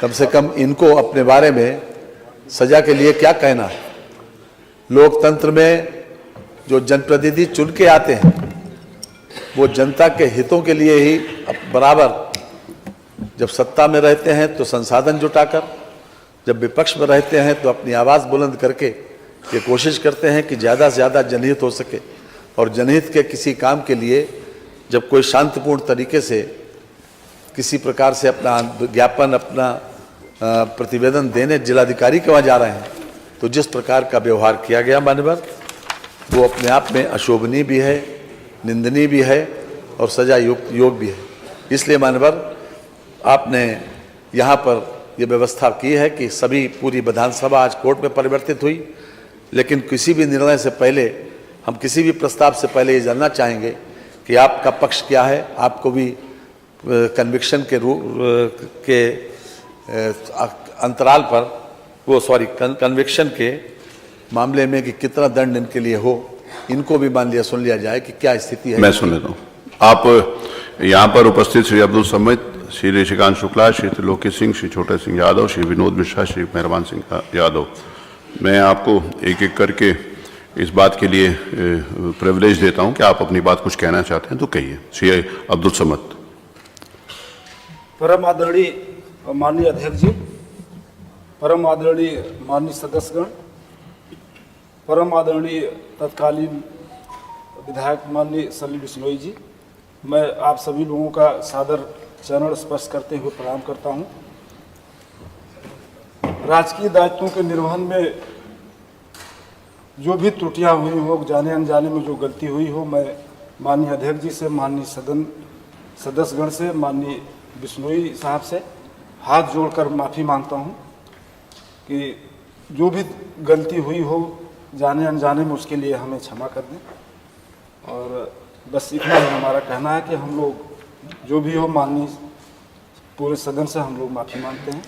कम से कम इनको अपने बारे में सजा के लिए क्या कहना है। लोकतंत्र में जो जनप्रतिनिधि चुन के आते हैं वो जनता के हितों के लिए ही बराबर, जब सत्ता में रहते हैं तो संसाधन जुटाकर, जब विपक्ष में रहते हैं तो अपनी आवाज़ बुलंद करके ये कोशिश करते हैं कि ज़्यादा से ज़्यादा जनहित हो सके। और जनहित के किसी काम के लिए जब कोई शांतिपूर्ण तरीके से किसी प्रकार से अपना ज्ञापन, अपना प्रतिवेदन देने जिलाधिकारी के वहाँ जा रहे हैं, तो जिस प्रकार का व्यवहार किया गया माननीय, वो अपने आप में अशोभनीय भी है, निंदनीय भी है और सजा योग भी है। इसलिए माननीय आपने यहाँ पर ये व्यवस्था की है कि सभी पूरी विधानसभा आज कोर्ट में परिवर्तित हुई, लेकिन किसी भी निर्णय से पहले, हम किसी भी प्रस्ताव से पहले ये जानना चाहेंगे कि आपका पक्ष क्या है। आपको भी कन्विक्शन के के अंतराल पर कन्विक्शन के मामले में कि कितना दंड इनके लिए हो, इनको भी सुन लिया जाए कि क्या स्थिति है। मैं सुन लेता हूँ। आप यहाँ पर उपस्थित श्री अब्दुल समद, श्री ऋषिकांत शुक्ला, श्री त्रिलोकी सिंह, श्री छोटे सिंह यादव, श्री विनोद मिश्रा, श्री मेहरबान सिंह यादव, मैं आपको एक एक करके इस बात के लिए प्रिविलेज देता हूं कि आप अपनी बात कुछ कहना चाहते हैं तो कहिए। श्री अब्दुल समद। परम आदरणीय माननीय अध्यक्ष जी, परम आदरणीय माननीय सदस्यगण, परम आदरणीय तत्कालीन विधायक माननीय सलील बिश्नोई जी, मैं आप सभी लोगों का सादर चरण स्पर्श करते हुए प्रणाम करता हूं। राजकीय दायित्वों के निर्वहन में जो भी त्रुटियां हुई हो, जाने अनजाने में जो गलती हुई हो, मैं माननीय अध्यक्ष जी से, माननीय सदन सदस्यगण से, माननीय बिश्नोई साहब से हाथ जोड़कर माफ़ी मांगता हूं कि जो भी गलती हुई हो जाने अनजाने में, उसके लिए हमें क्षमा कर दें। और बस इतना ही हमारा कहना है कि हम लोग जो भी हो, माननीय पूरे सदन से हम लोग माफ़ी मांगते हैं।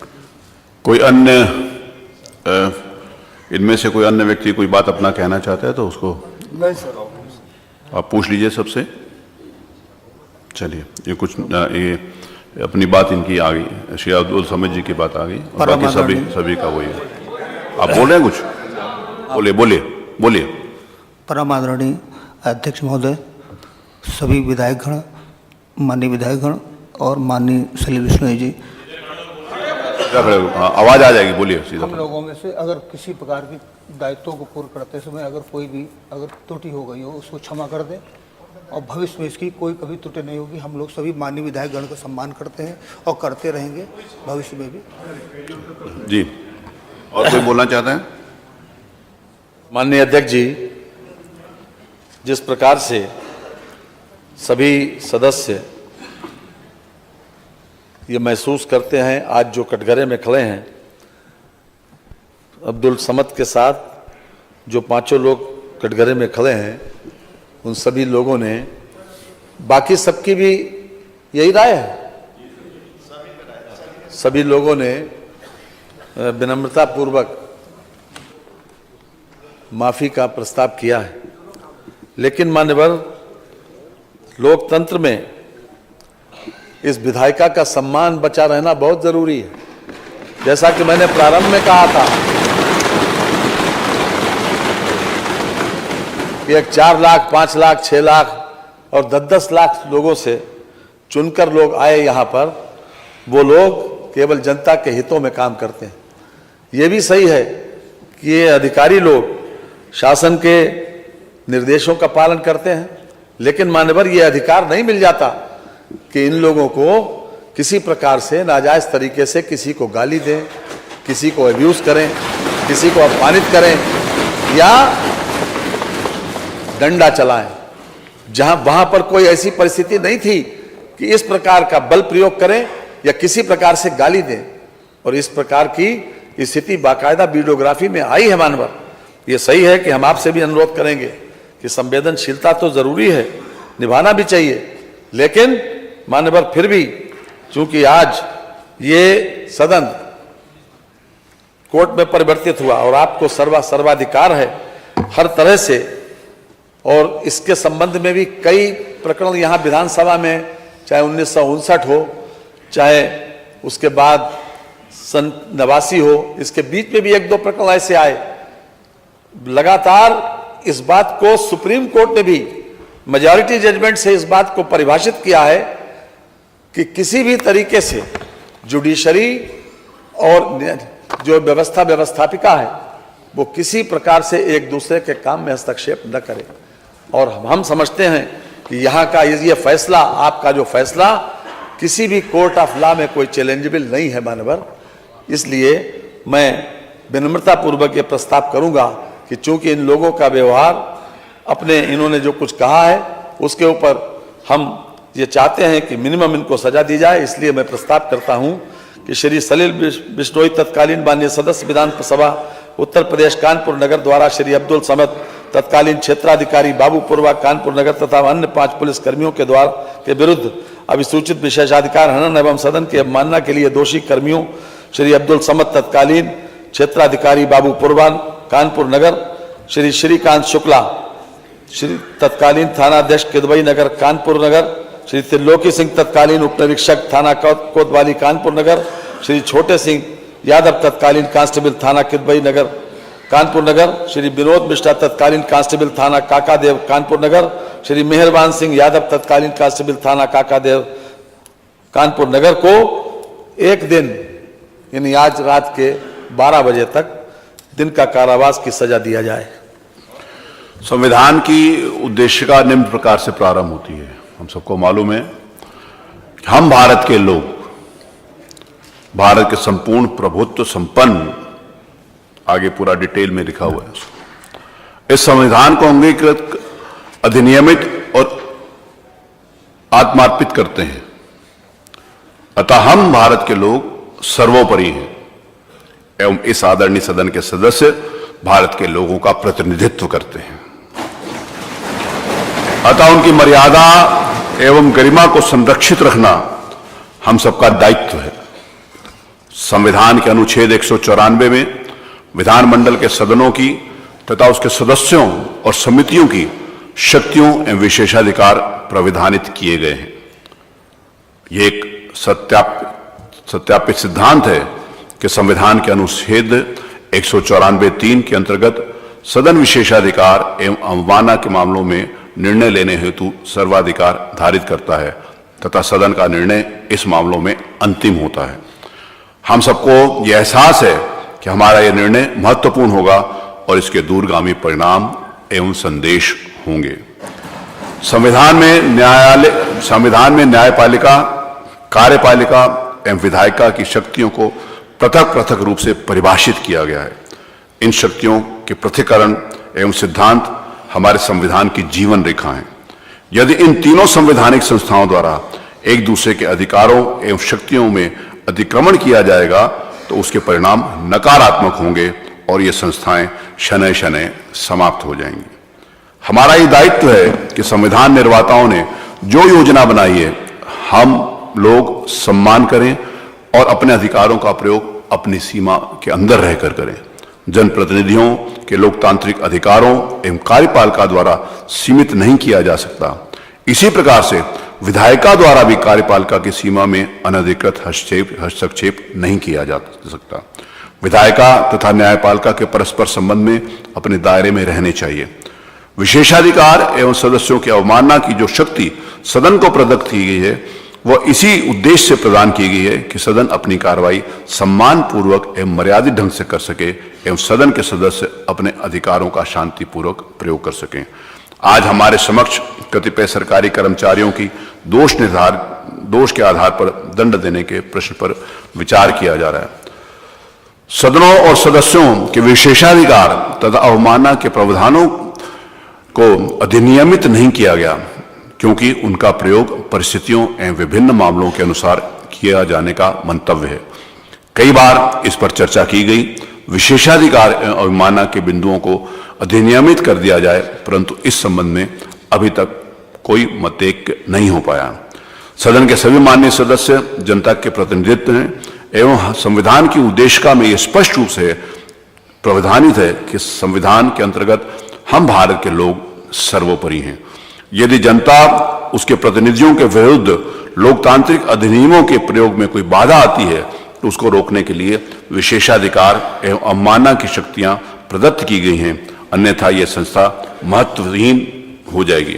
कोई अन्य इनमें से कोई अन्य व्यक्ति कोई बात अपना कहना चाहता है तो उसको? नहीं सर, आप पूछ लीजिए सबसे। चलिए, ये कुछ ये अपनी बात इनकी आ गई, श्री अब्दुल समद जी की बात आ गई और बाकी सभी का वही है। आप बोल रहे हैं कुछ? बोलिए। परम आदरणीय अध्यक्ष महोदय, सभी विधायकगण, माननीय विधायकगण और माननीय सलील बिश्नोई जी, आवाज आ जाएगी, बोलिए सीधा। हम लोगों में से अगर किसी प्रकार की दायित्वों को पूर्ण करते समय अगर कोई भी त्रुटि हो गई हो, उसको क्षमा कर दें और भविष्य में इसकी कोई कभी त्रुटि नहीं होगी। हम लोग सभी माननीय विधायकगण का सम्मान करते हैं और करते रहेंगे भविष्य में भी। जी, और कोई बोलना चाहता है? माननीय अध्यक्ष जी, जिस प्रकार से सभी सदस्य ये महसूस करते हैं, आज जो कटघरे में खड़े हैं, अब्दुल समद के साथ जो पांचों लोग कटघरे में खड़े हैं, उन सभी लोगों ने, बाकी सबकी भी यही राय है, सभी लोगों ने विनम्रता पूर्वक माफी का प्रस्ताव किया है। लेकिन मान्यवर, लोकतंत्र में इस विधायिका का सम्मान बचा रहना बहुत जरूरी है। जैसा कि मैंने प्रारंभ में कहा था कि एक 4 लाख, 5 लाख, 6 लाख और 10-10 लाख लोगों से चुनकर लोग आए यहाँ पर, वो लोग केवल जनता के हितों में काम करते हैं। ये भी सही है कि ये अधिकारी लोग शासन के निर्देशों का पालन करते हैं, लेकिन मान्यवर ये अधिकार नहीं मिल जाता कि इन लोगों को किसी प्रकार से नाजायज तरीके से किसी को गाली दें, किसी को अब्यूज करें, किसी को अपमानित करें या डंडा चलाएं। जहां वहां पर कोई ऐसी परिस्थिति नहीं थी कि इस प्रकार का बल प्रयोग करें या किसी प्रकार से गाली दें, और इस प्रकार की स्थिति बाकायदा वीडियोग्राफी में आई है मानवर। ये सही है कि हम आपसे भी अनुरोध करेंगे कि संवेदनशीलता तो जरूरी है, निभाना भी चाहिए, लेकिन मान्यवर फिर भी चूंकि आज ये सदन कोर्ट में परिवर्तित हुआ और आपको सर्वाधिकार है हर तरह से, और इसके संबंध में भी कई प्रकरण यहाँ विधानसभा में, चाहे 1959 हो, चाहे उसके बाद सन 89 हो, इसके बीच में भी एक दो प्रकरण ऐसे आए। लगातार इस बात को सुप्रीम कोर्ट ने भी मेजॉरिटी जजमेंट से इस बात को परिभाषित किया है कि किसी भी तरीके से जुडिशरी और जो व्यवस्थापिका है वो किसी प्रकार से एक दूसरे के काम में हस्तक्षेप न करे। और हम समझते हैं कि यहाँ का ये फैसला, आपका जो फैसला किसी भी कोर्ट ऑफ लॉ में कोई चैलेंजेबल नहीं है मानवर। इसलिए मैं विनम्रता पूर्वक ये प्रस्ताव करूंगा कि चूंकि इन लोगों का व्यवहार, अपने इन्होंने जो कुछ कहा है उसके ऊपर हम ये चाहते हैं कि मिनिमम इनको सजा दी जाए। इसलिए मैं प्रस्ताव करता हूं कि श्री सलील बिश्नोई तत्कालीन माननीय सदस्य विधानसभा उत्तर प्रदेश कानपुर नगर द्वारा श्री अब्दुल समद तत्कालीन क्षेत्राधिकारी बाबूपुरवा कानपुर नगर तथा अन्य 5 पुलिस कर्मियों के के विरुद्ध अभिसूचित विशेषाधिकार हनन एवं सदन की अवमानना के लिए दोषी कर्मियों श्री अब्दुल समद तत्कालीन क्षेत्राधिकारी बाबूपुरवा कानपुर नगर, श्री श्रीकांत शुक्ला श्री तत्कालीन थानाध्यक्ष किदवई नगर कानपुर नगर, श्री त्रिलोकी सिंह तत्कालीन उप निरीक्षक थाना कोतवाली कानपुर नगर, श्री छोटे सिंह यादव तत्कालीन कांस्टेबल थाना किदवई नगर कानपुर नगर, श्री विनोद मिश्रा तत्कालीन कांस्टेबल थाना काकादेव कानपुर नगर, श्री मेहरबान सिंह यादव तत्कालीन कांस्टेबल थाना काकादेव कानपुर नगर को एक दिन यानी आज रात के 12 बजे तक दिन का कारावास की सजा दिया जाए। संविधान की उद्देशिका निम्न प्रकार से प्रारंभ होती है। हम सबको मालूम है कि हम भारत के लोग, भारत के संपूर्ण प्रभुत्व संपन्न, आगे पूरा डिटेल में लिखा हुआ है, इस संविधान को अंगीकृत, अधिनियमित और आत्मार्पित करते हैं। अतः हम भारत के लोग सर्वोपरि हैं एवं इस आदरणीय सदन के सदस्य भारत के लोगों का प्रतिनिधित्व करते हैं। अतः उनकी मर्यादा एवं गरिमा को संरक्षित रखना हम सबका दायित्व है। संविधान के अनुच्छेद 194 में विधानमंडल के सदनों की तथा उसके सदस्यों और समितियों की शक्तियों एवं विशेषाधिकार प्राविधानित किए गए हैं। यह एक सत्यापित सिद्धांत है कि संविधान के अनुच्छेद 194(3) के अंतर्गत सदन विशेषाधिकार एवं अवमानना के मामलों में निर्णय लेने हेतु सर्वाधिकार धारित करता है तथा सदन का निर्णय इस मामलों में अंतिम होता है। हम सबको यह एहसास है कि हमारा यह निर्णय महत्वपूर्ण होगा और इसके दूरगामी परिणाम एवं संदेश होंगे। संविधान में न्यायपालिका, कार्यपालिका एवं विधायिका की शक्तियों को पृथक पृथक रूप से परिभाषित किया गया है। इन शक्तियों के पृथक्करण एवं सिद्धांत हमारे संविधान की जीवन रेखा हैं। यदि इन तीनों संवैधानिक संस्थाओं द्वारा एक दूसरे के अधिकारों एवं शक्तियों में अतिक्रमण किया जाएगा तो उसके परिणाम नकारात्मक होंगे और ये संस्थाएं शनय शनय समाप्त हो जाएंगी। हमारा ये दायित्व है कि संविधान निर्माताओं ने जो योजना बनाई है हम लोग सम्मान करें और अपने अधिकारों का प्रयोग अपनी सीमा के अंदर रहकर करें। जनप्रतिनिधियों के लोकतांत्रिक अधिकारों एवं कार्यपालिका द्वारा सीमित नहीं किया जा सकता। इसी प्रकार से विधायिका द्वारा भी कार्यपालिका की सीमा में अनधिकृत हस्तक्षेप नहीं किया जा सकता। विधायिका तथा न्यायपालिका के परस्पर संबंध में अपने दायरे में रहने चाहिए। विशेषाधिकार एवं सदस्यों की अवमानना की जो शक्ति सदन को प्रदत्त की गई है वह इसी उद्देश्य से प्रदान की गई है कि सदन अपनी कार्रवाई सम्मान पूर्वक एवं मर्यादित ढंग से कर सके एवं सदन के सदस्य अपने अधिकारों का शांतिपूर्वक प्रयोग कर सकें। आज हमारे समक्ष कतिपय सरकारी कर्मचारियों की दोष के आधार पर दंड देने के प्रश्न पर विचार किया जा रहा है। सदनों और सदस्यों के विशेषाधिकार तथा अवमानना के प्रावधानों को अधिनियमित नहीं किया गया क्योंकि उनका प्रयोग परिस्थितियों एवं विभिन्न मामलों के अनुसार किया जाने का मंतव्य है। कई बार इस पर चर्चा की गई। विशेषाधिकार एवं अवमानना के बिंदुओं को अधिनियमित कर दिया जाए, परंतु इस संबंध में अभी तक कोई मतैक्य नहीं हो पाया। सदन के सभी माननीय सदस्य जनता के प्रतिनिधित्व हैं एवं संविधान की उद्देशिका में यह स्पष्ट रूप से प्रावधानित है कि संविधान के अंतर्गत हम भारत के लोग सर्वोपरि हैं। यदि जनता उसके प्रतिनिधियों के विरुद्ध लोकतांत्रिक अधिनियमों के प्रयोग में कोई बाधा आती है उसको रोकने के लिए विशेषाधिकार एवं अवमानना की शक्तियां प्रदत्त की गई हैं, अन्यथा यह संस्था महत्वहीन हो जाएगी।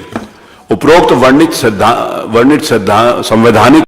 उपरोक्त वर्णित संवैधानिक